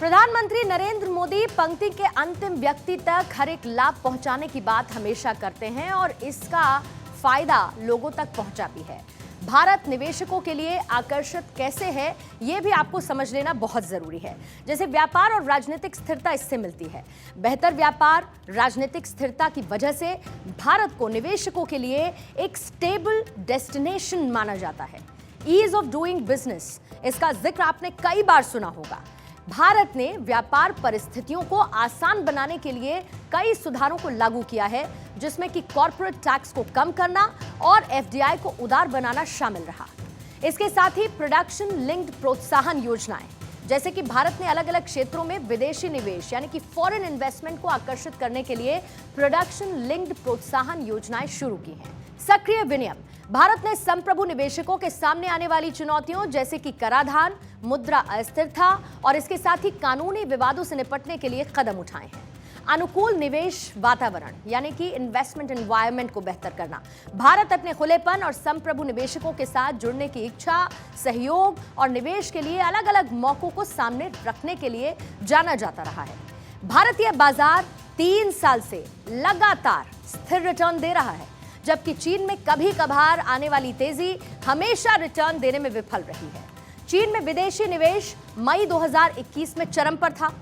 प्रधानमंत्री नरेंद्र मोदी पंक्ति के अंतिम व्यक्ति तक हर एक लाभ पहुंचाने की बात हमेशा करते हैं और इसका फायदा लोगों तक पहुंचा भी है। भारत निवेशकों के लिए आकर्षक कैसे है, यह भी आपको समझ लेना बहुत जरूरी है। जैसे व्यापार और राजनीतिक स्थिरता इससे मिलती है। बेहतर व्यापार, राजनीतिक स्थिरता की वजह से भारत को निवेशकों के लिए एक स्टेबल डेस्टिनेशन माना जाता है। ईज ऑफ डूइंग बिजनेस, इसका जिक्र आपने कई बार सुना होगा। भारत ने व्यापार परिस्थितियों को आसान बनाने के लिए कई सुधारों को लागू किया है, जिसमें कि कॉर्पोरेट टैक्स को कम करना और एफडीआई को उदार बनाना शामिल रहा। इसके साथ ही प्रोडक्शन लिंक्ड प्रोत्साहन योजनाएं, जैसे कि भारत ने अलग अलग क्षेत्रों में विदेशी निवेश यानी कि फॉरेन इन्वेस्टमेंट को आकर्षित करने के लिए प्रोडक्शन लिंक्ड प्रोत्साहन योजनाएं शुरू की हैं। सक्रिय विनियम, भारत ने संप्रभु निवेशकों के सामने आने वाली चुनौतियों जैसे कि कराधान, मुद्रा अस्थिरता और इसके साथ ही कानूनी विवादों से निपटने के लिए कदम उठाए हैं। अनुकूल निवेश वातावरण यानी कि इन्वेस्टमेंट एनवायरनमेंट को बेहतर करना, भारत अपने खुलेपन और संप्रभु निवेशकों के साथ जुड़ने की इच्छा, सहयोग और निवेश के लिए अलग अलग मौकों को सामने रखने के लिए जाना जाता रहा है। भारतीय बाजार 3 साल से लगातार स्थिर रिटर्न दे रहा है, जबकि चीन में कभी कभार आने वाली तेजी हमेशा रिटर्न देने में विफल रही है। चीन में विदेशी निवेश मई 2021 में चरम पर था।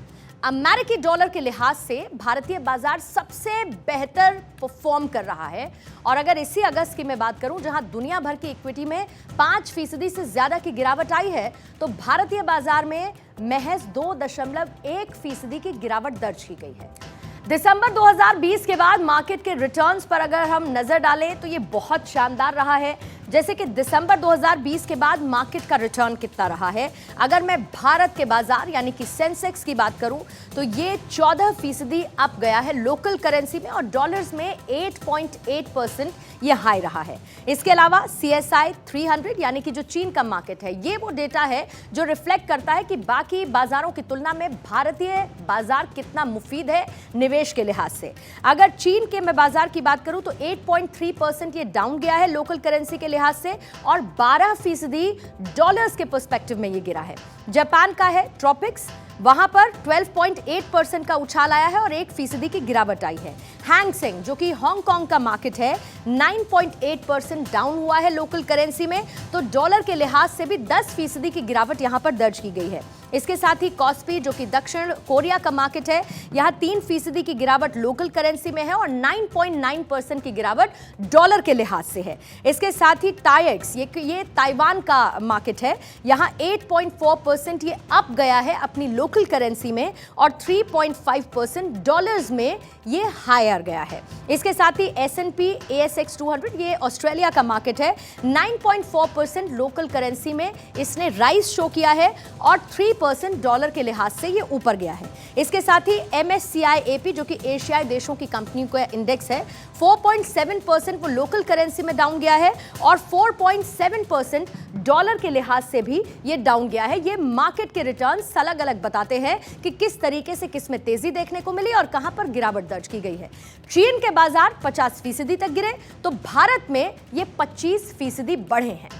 अमेरिकी डॉलर के लिहाज से भारतीय बाजार सबसे बेहतर परफॉर्म कर रहा है और अगर इसी अगस्त की मैं बात करूं, जहां दुनिया भर की इक्विटी में 5% से ज्यादा की गिरावट आई है, तो भारतीय बाजार में महज 2.1% की गिरावट दर्ज की गई है। दिसंबर 2020 के बाद मार्केट के रिटर्न्स पर अगर हम नजर डालें तो ये बहुत शानदार रहा है। जैसे कि दिसंबर 2020 के बाद मार्केट का रिटर्न कितना रहा है, अगर मैं भारत के बाजार यानी कि सेंसेक्स की बात करूं तो ये 14% अप गया है लोकल करेंसी में और डॉलर्स में 8.8% ये हाई रहा है। इसके अलावा CSI 300 यानी कि जो चीन का मार्केट है, ये वो डेटा है जो रिफ्लेक्ट करता है कि बाकी बाजारों की तुलना में भारतीय बाजार कितना मुफीद है निवेश के लिहाज से। अगर चीन के मैं बाजार की बात करूं तो 8.3% ये डाउन गया है लोकल करेंसी के लिहाज से और 12% डॉलर्स के पर्सपेक्टिव में ये गिरा है। जापान का है ट्रॉपिक्स, वहां पर 12.8% का उछाल आया है और 1% की गिरावट आई है। हैंग सेंग जो कि हांगकांग का मार्केट है, 9.8% डाउन हुआ है लोकल करेंसी में, तो डॉलर के लिहाज से भी 10% की गिरावट यहां पर दर्ज की गई है। इसके साथ ही कॉस्पी जो कि दक्षिण कोरिया का मार्केट है, यहां 3% की गिरावट लोकल करेंसी में है और 9.9% की गिरावट डॉलर के लिहाज से है। इसके साथ ही टाइएक्स ये ताइवान का मार्केट है, यहां 8.4% ये अप गया है अपनी लोकल करेंसी में और 3.5% डॉलर्स में ये हायर गया है। इसके साथ ही S&P ASX 200 ये ऑस्ट्रेलिया का मार्केट है, 9.4% लोकल करेंसी में इसने राइज शो किया है और 3% डॉलर के लिहाज से ये ऊपर गया है। इसके साथ ही MSCI AP जो कि एशियाई देशों की कंपनी का इंडेक्स है, 4.7% वो लोकल करेंसी में डाउन गया है और 4.7% डॉलर के लिहाज से भी ये डाउन गया है। ये मार्केट के रिटर्न्स अलग अलग बताते हैं कि किस तरीके से किस में तेजी देखने को मिली और कहां पर गिरावट दर्ज की गई है। चीन के बाजार 50% तक गिरे तो भारत में ये 25% बढ़े हैं।